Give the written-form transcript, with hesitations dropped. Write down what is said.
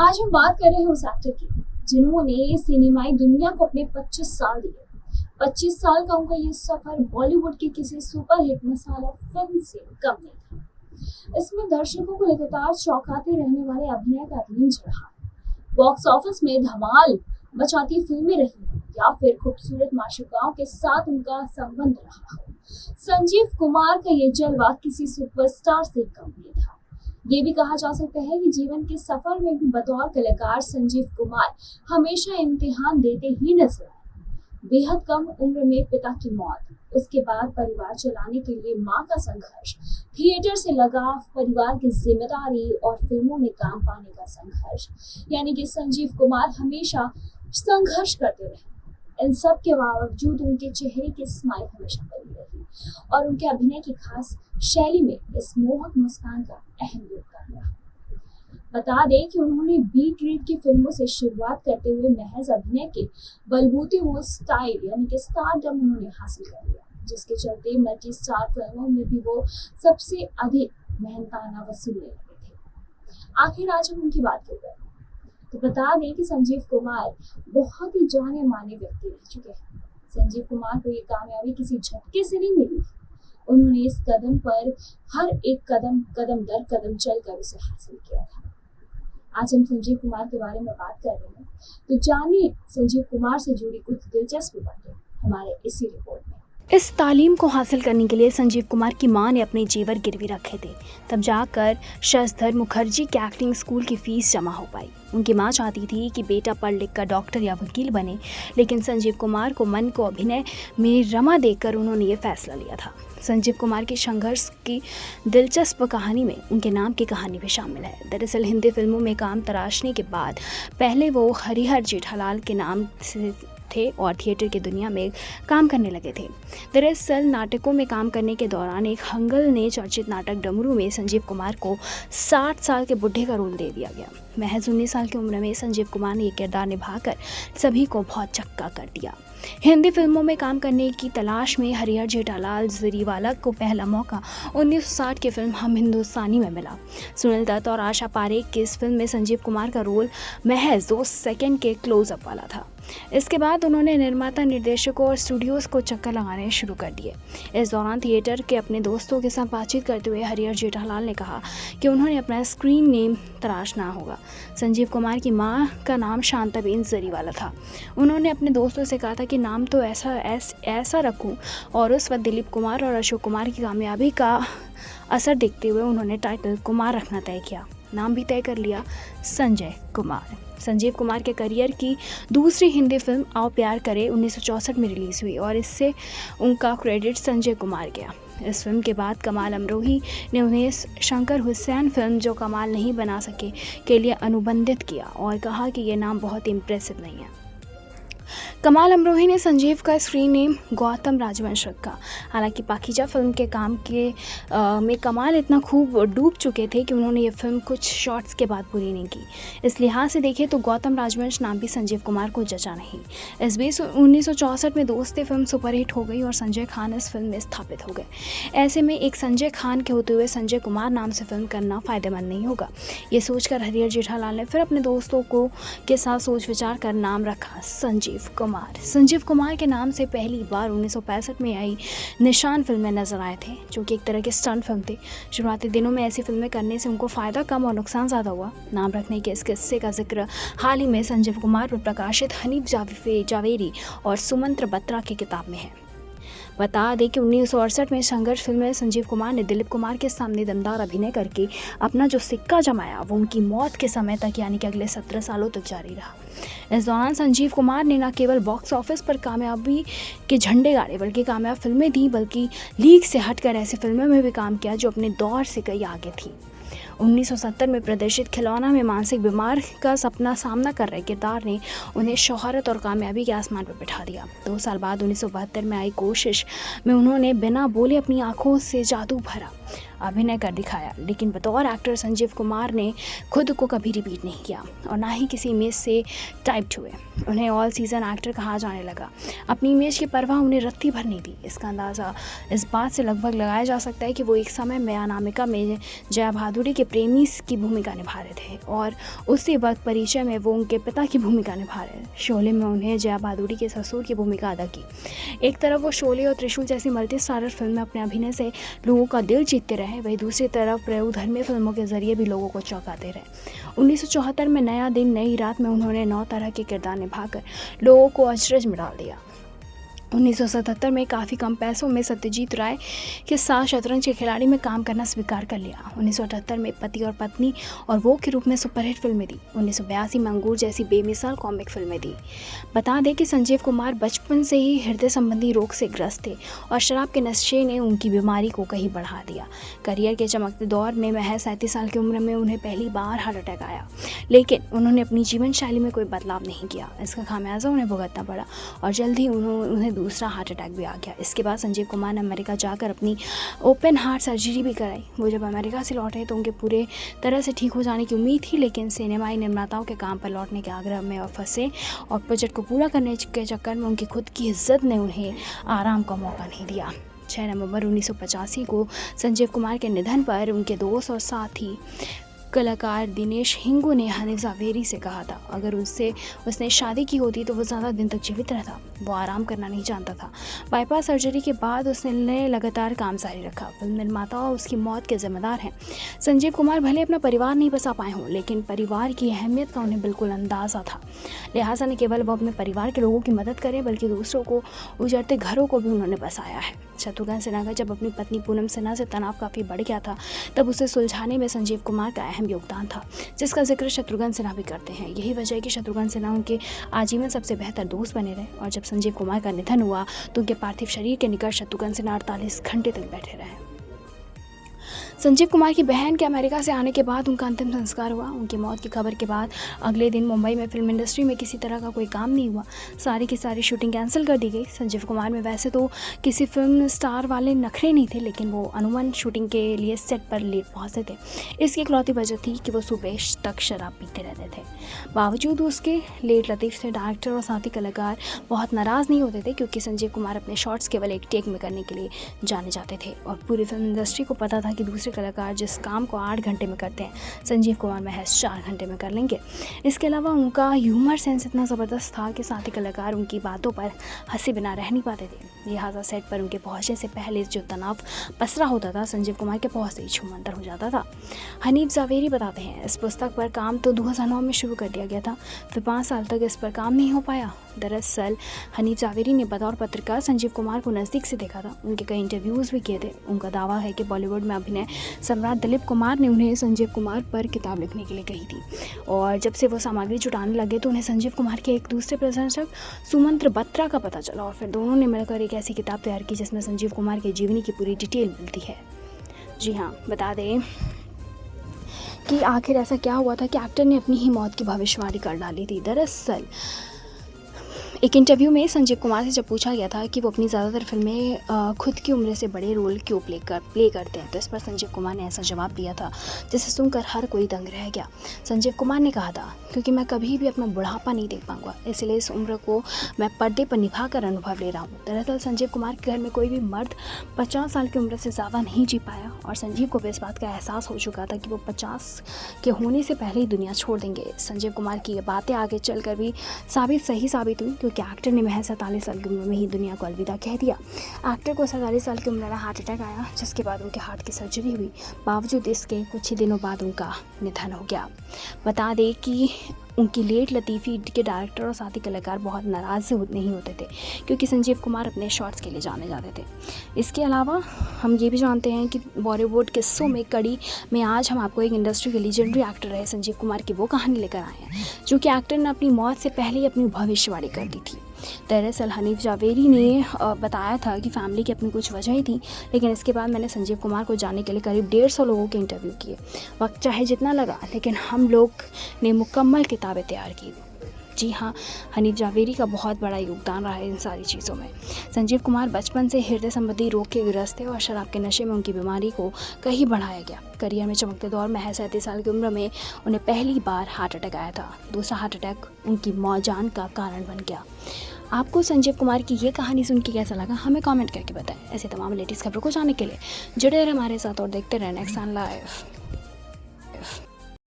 आज हम बात कर रहे हैं उस एक्टर की जिन्होंने सिनेमाई दुनिया को अपने 25 साल दिए। 25 साल का उनका ये सफर बॉलीवुड की किसी सुपरहिट मसाला फिल्म से कम नहीं था। इसमें दर्शकों को लगातार चौंकाते रहने वाले अभिनय का रेंज रहा। बॉक्स ऑफिस में धमाल मचाती फिल्में रही या फिर खूबसूरत माशुकाओं के साथ उनका संबंध रहा। संजीव कुमार का ये जलवा किसी सुपरस्टार से कम नहीं था। ये भी कहा जा सकता है कि जीवन के सफर में भी बतौर कलाकार संजीव कुमार हमेशा इम्तिहान देते ही नजर आए। बेहद कम उम्र में पिता की मौत, उसके बाद परिवार चलाने के लिए मां का संघर्ष, थिएटर से लगाव, परिवार की जिम्मेदारी और फिल्मों में काम पाने का संघर्ष, यानी कि संजीव कुमार हमेशा संघर्ष करते रहे। इन सब के बावजूद उनके चेहरे की स्माइल हमेशा बनी रही और उनके अभिनय की खास शैली में इस मोहक मुस्कान का अहम योगदान रहा। बता दें कि उन्होंने बी ग्रेड की फिल्मों से शुरुआत करते हुए महज अभिनय के बलबूते वो स्टाइल यानी कि स्टारडम उन्होंने हासिल कर लिया, जिसके चलते मल्टी स्टार फिल्मों में भी वो सबसे अधिक मेहनताना वसूलने लगे थे। आखिर आज हम उनकी बात कर रहे हैं तो बता दें कि संजीव कुमार बहुत ही जाने माने व्यक्ति रह चुके हैं। संजीव कुमार को ये कामयाबी किसी झटके से नहीं मिली थी। उन्होंने इस कदम पर हर एक कदम दर कदम चलकर उसे हासिल किया था। आज हम संजीव कुमार के बारे में बात कर रहे हैं, तो जानिए संजीव कुमार से जुड़ी कुछ दिलचस्प बातें हमारे इसी रिपोर्ट में। इस तालीम को हासिल करने के लिए संजीव कुमार की मां ने अपने जेवर गिरवी रखे थे, तब जाकर शशधर मुखर्जी के एक्टिंग स्कूल की फीस जमा हो पाई। उनकी मां चाहती थी कि बेटा पढ़ लिख कर डॉक्टर या वकील बने, लेकिन संजीव कुमार को मन को अभिनय में रमा देकर उन्होंने ये फैसला लिया था। संजीव कुमार के संघर्ष की दिलचस्प कहानी में उनके नाम की कहानी भी शामिल है। दरअसल हिंदी फिल्मों में काम तराशने के बाद पहले वो हरिहर जेठालाल के नाम से थे और थिएटर की दुनिया में काम करने लगे थे। दरअसल नाटकों में काम करने के दौरान एक हंगल ने चर्चित नाटक डमरू में संजीव कुमार को 60 साल के बुढ़े का रोल दे दिया गया। महज 19 साल की उम्र में संजीव कुमार ने ये किरदार निभाकर सभी को बहुत चक्का कर दिया। हिंदी फिल्मों में काम करने की तलाश में हरिहर जेठालाल जरीवाला को पहला मौका 1960 की फिल्म हम हिंदुस्तानी में मिला। सुनील दत्त और आशा पारेख की इस फिल्म में संजीव कुमार का रोल महज 2 सेकंड के क्लोजअप वाला था। इसके बाद उन्होंने निर्माता, निर्देशकों और स्टूडियोज़ को चक्कर लगाने शुरू कर दिए। इस दौरान थिएटर के अपने दोस्तों के साथ बातचीत करते हुए हरिहर जेठालाल ने कहा कि उन्होंने अपना स्क्रीन नेम तराशना होगा। संजीव कुमार की मां का नाम शांताबेन जरीवाला था। उन्होंने अपने दोस्तों से कहा था कि नाम तो ऐसा रखूं, और उस वक्त दिलीप कुमार और अशोक कुमार की कामयाबी का असर देखते हुए उन्होंने टाइटल कुमार रखना तय किया। नाम भी तय कर लिया, संजय कुमार। संजीव कुमार के करियर की दूसरी हिंदी फिल्म आओ प्यार करे 1964 में रिलीज़ हुई और इससे उनका क्रेडिट संजय कुमार गया। इस फिल्म के बाद कमाल अमरोही ने उन्हें शंकर हुसैन फिल्म जो कमाल नहीं बना सके के लिए अनुबंधित किया और कहा कि ये नाम बहुत इम्प्रेसिव नहीं है। कमाल अमरोही ने संजीव का स्क्रीन नेम गौतम राजवंश रखा। हालांकि पाकीजा फिल्म के काम में कमाल इतना खूब डूब चुके थे कि उन्होंने ये फिल्म कुछ शॉट्स के बाद पूरी नहीं की। इस लिहाज से देखें तो गौतम राजवंश नाम भी संजीव कुमार को जचा नहीं। इस बीच 1964 में दोस्ती फिल्म सुपरहिट हो गई और संजय खान इस फिल्म में स्थापित हो गए। ऐसे में एक संजय खान के होते हुए संजय कुमार नाम से फिल्म करना फ़ायदेमंद नहीं होगा। ये सोचकर हरिहर जेठालाल ने फिर अपने दोस्तों के साथ सोच विचार कर नाम रखा संजीव कुमार। संजीव कुमार के नाम से पहली बार 1965 में आई निशान फिल्में नजर आए थे, जो कि एक तरह के स्टंट फिल्म थे। शुरुआती दिनों में ऐसी फिल्में करने से उनको फ़ायदा कम और नुकसान ज़्यादा हुआ। नाम रखने के इस किस्से का जिक्र हाल ही में संजीव कुमार पर प्रकाशित हनीफ जावेरी और सुमंत्र बत्रा की किताब में है। बता दें कि 1968 में संघर्ष फिल्म में संजीव कुमार ने दिलीप कुमार के सामने दमदार अभिनय करके अपना जो सिक्का जमाया वो उनकी मौत के समय तक यानी कि अगले 17 सालों तक जारी रहा। इस दौरान संजीव कुमार ने न केवल बॉक्स ऑफिस पर कामयाबी के झंडे गाड़े बल्कि कामयाब फिल्में दी, बल्कि लीग से हटकर ऐसी फिल्मों में भी काम किया जो अपने दौर से कई आगे थी। 1970 में प्रदर्शित खिलौना में मानसिक बीमार का सपना सामना कर रहे किरदार ने उन्हें शोहरत और कामयाबी के आसमान पर बिठा दिया। 2 साल बाद 1972 में आई कोशिश में उन्होंने बिना बोले अपनी आंखों से जादू भरा। अभिनय कर दिखाया, लेकिन बतौर एक्टर संजीव कुमार ने खुद को कभी रिपीट नहीं किया और ना ही किसी इमेज से टाइप्ड हुए। उन्हें ऑल सीज़न एक्टर कहा जाने लगा। अपनी इमेज की परवाह उन्हें रत्ती भर नहीं थी। इसका अंदाज़ा इस बात से लगभग लगाया जा सकता है कि वो एक समय में अनामिका में जया भादुड़ी के प्रेमी की भूमिका निभा रहे थे और उसी वक्त परिचय में वो उनके पिता की भूमिका निभा रहे। शोले में उन्हें जया भादुड़ी के ससुर की भूमिका अदा की। एक तरफ वो शोले और त्रिशूल जैसी मल्टी स्टारर फिल्म में अपने अभिनय से लोगों का दिल जीतते रहे, वहीं दूसरी तरफ प्रयोगधर्मी फिल्मों के जरिए भी लोगों को चौंकाते रहे। 1974 में नया दिन नई रात में उन्होंने 9 तरह के किरदार निभाकर लोगों को अचरज में डाल दिया। 1977 में काफ़ी कम पैसों में सत्यजीत राय के साथ शतरंज के खिलाड़ी में काम करना स्वीकार कर लिया। 1978 में पति और पत्नी और वो के रूप में सुपरहिट फिल्में दी। 1982 में अंगूर जैसी बेमिसाल कॉमिक फिल्में दी। बता दें कि संजीव कुमार बचपन से ही हृदय संबंधी रोग से ग्रस्त थे और शराब के नशे ने उनकी बीमारी को कहीं बढ़ा दिया। करियर के चमकते दौर में महज 37 साल की उम्र में उन्हें पहली बार हार्ट अटैक आया, लेकिन उन्होंने अपनी जीवन शैली में कोई बदलाव नहीं किया। इसका खामियाजा उन्हें भुगतना पड़ा और जल्द ही उन्हें दूसरा हार्ट अटैक भी आ गया। इसके बाद संजीव कुमार ने अमेरिका जाकर अपनी ओपन हार्ट सर्जरी भी कराई। वो जब अमेरिका से लौटे तो उनके पूरे तरह से ठीक हो जाने की उम्मीद थी, लेकिन सिनेमाई निर्माताओं के काम पर लौटने के आग्रह में फंसे और प्रोजेक्ट को पूरा करने के चक्कर में उनकी खुद की इज्जत ने उन्हें आराम का मौका नहीं दिया। 6 नवंबर 1985 को संजीव कुमार के निधन पर उनके दोस्त और साथी कलाकार दिनेश हिंगू ने हनीफ जावेरी से कहा था, अगर उसने शादी की होती तो वो ज़्यादा दिन तक जीवित रहता। वो आराम करना नहीं जानता था। बाईपास सर्जरी के बाद उसने लगातार काम जारी रखा। फिल्म निर्माता उसकी मौत के जिम्मेदार हैं। संजीव कुमार भले अपना परिवार नहीं बसा पाए हों, लेकिन परिवार की अहमियत का उन्हें बिल्कुल अंदाज़ा था। लिहाजा न केवल वो अपने परिवार के लोगों की मदद करें, बल्कि दूसरों को उजड़ते घरों को भी उन्होंने बसाया है। शत्रुघ्न सिन्हा का जब अपनी पत्नी पूनम सिन्हा से तनाव काफ़ी बढ़ गया था, तब उसे सुलझाने में संजीव कुमार का अहम योगदान था, जिसका जिक्र शत्रुघ्न सिन्हा भी करते हैं। यही वजह है कि शत्रुघ्न सिन्हा उनके आजीवन सबसे बेहतर दोस्त बने रहे और जब संजीव कुमार का निधन हुआ तो उनके पार्थिव शरीर के निकट शत्रुघ्न सिन्हा 48 घंटे तक बैठे रहे। संजीव कुमार की बहन के अमेरिका से आने के बाद उनका अंतिम संस्कार हुआ। उनकी मौत की खबर के बाद अगले दिन मुंबई में फिल्म इंडस्ट्री में किसी तरह का कोई काम नहीं हुआ। सारी की सारी शूटिंग कैंसिल कर दी गई। संजीव कुमार में वैसे तो किसी फिल्म स्टार वाले नखरे नहीं थे, लेकिन वो अमूमन शूटिंग के लिए सेट पर लेट पहुंचते थे। इसकी इकलौती वजह थी कि वो सुबह तक शराब पीते रहते थे। बावजूद उसके लेट लतीफ़ से डायरेक्टर और साथी कलाकार बहुत नाराज़ नहीं होते थे, क्योंकि संजीव कुमार अपने शॉट्स केवल एक टेक में करने के लिए जाने जाते थे और पूरी फिल्म इंडस्ट्री को पता था कि दूसरे कलाकार जिस काम को 8 घंटे में करते हैं, संजीव कुमार महज 4 घंटे में कर लेंगे। इसके अलावा उनका ह्यूमर सेंस इतना ज़बरदस्त था कि साथी कलाकार उनकी बातों पर हंसे बिना रह नहीं पाते थे। लिहाजा सेट पर उनके पहुंचने से पहले जो तनाव पसरा होता था, संजीव कुमार के पहुंचते ही छूमंतर हो जाता था। हनीफ जावेरी बताते हैं, इस पुस्तक पर काम तो 2009 में शुरू कर दिया गया था, फिर 5 साल तक इस पर काम नहीं हो पाया। दरअसल हनीफ जावेरी ने बतौर पत्रकार संजीव कुमार को नज़दीक से देखा था, उनके कई इंटरव्यूज़ भी किए थे। उनका दावा है कि बॉलीवुड में अभिनय सम्राट दिलीप कुमार ने उन्हें संजीव कुमार पर किताब लिखने के लिए कही थी और जब से वो सामग्री जुटाने लगे तो उन्हें संजीव कुमार के एक दूसरे प्रशंसक सुमंत्र बत्रा का पता चला और फिर दोनों ने मिलकर एक ऐसी किताब तैयार की जिसमें संजीव कुमार की जीवनी की पूरी डिटेल मिलती है। जी हाँ, बता दें कि आखिर ऐसा क्या हुआ था कि एक्टर ने अपनी ही मौत की भविष्यवाणी कर डाली थी। दरअसल एक इंटरव्यू में संजीव कुमार से जब पूछा गया था कि वो अपनी ज़्यादातर फिल्में खुद की उम्र से बड़े रोल क्यों प्ले करते हैं, तो इस पर संजीव कुमार ने ऐसा जवाब दिया था जिसे सुनकर हर कोई दंग रह गया। संजीव कुमार ने कहा था, क्योंकि मैं कभी भी अपना बुढ़ापा नहीं देख पाऊंगा, इसलिए इस उम्र को मैं पर्दे पर निभा कर अनुभव ले रहा हूँ। दरअसल संजीव कुमार के घर में कोई भी मर्द 50 साल की उम्र से ज़्यादा नहीं जी पाया और संजीव को भी इस बात का एहसास हो चुका था कि वो 50 के होने से पहले ही दुनिया छोड़ देंगे। संजीव कुमार की ये बातें आगे चलकर भी सही साबित हुई, क्योंकि एक्टर ने महज 47 साल की उम्र में ही दुनिया को अलविदा कह दिया। एक्टर को 47 साल की उम्र में हार्ट अटैक आया, जिसके बाद उनके हार्ट की सर्जरी हुई। बावजूद इसके कुछ ही दिनों बाद उनका निधन हो गया। बता दें कि उनकी लेट लतीफ़ी के डायरेक्टर और साथी कलाकार बहुत नाराज़ नहीं होते थे, क्योंकि संजीव कुमार अपने शॉट्स के लिए जाने जाते थे। इसके अलावा हम ये भी जानते हैं कि बॉलीवुड किस्सों में कड़ी में आज हम आपको एक इंडस्ट्री के लीजेंडरी एक्टर रहे संजीव कुमार की वो कहानी लेकर आए हैं, जो कि एक्टर ने अपनी मौत से पहले ही अपनी भविष्यवाणी कर दी थी। दरअसल हनीफ जावेरी ने बताया था कि फैमिली की अपनी कुछ वजह थी, लेकिन इसके बाद मैंने संजीव कुमार को जानने के लिए करीब 150 लोगों के इंटरव्यू किए। वक्त चाहे जितना लगा, लेकिन हम लोग ने मुकम्मल किताबें तैयार की। जी हाँ, हनीफ जावेरी का बहुत बड़ा योगदान रहा है इन सारी चीज़ों में। संजीव कुमार बचपन से हृदय संबंधी रोग के ग्रस्त थे और शराब के नशे में उनकी बीमारी को कहीं बढ़ाया गया। करियर में चमकते दौर महज 37 साल की उम्र में उन्हें पहली बार हार्ट अटैक आया था। दूसरा हार्ट अटैक उनकी मौत का कारण बन गया। आपको संजीव कुमार की ये कहानी सुन के कैसा लगा, हमें कमेंट करके बताएं। ऐसे तमाम लेटेस्ट खबरों को जानने के लिए जुड़े रहे हमारे साथ और देखते रहें नेक्स्ट लाइव।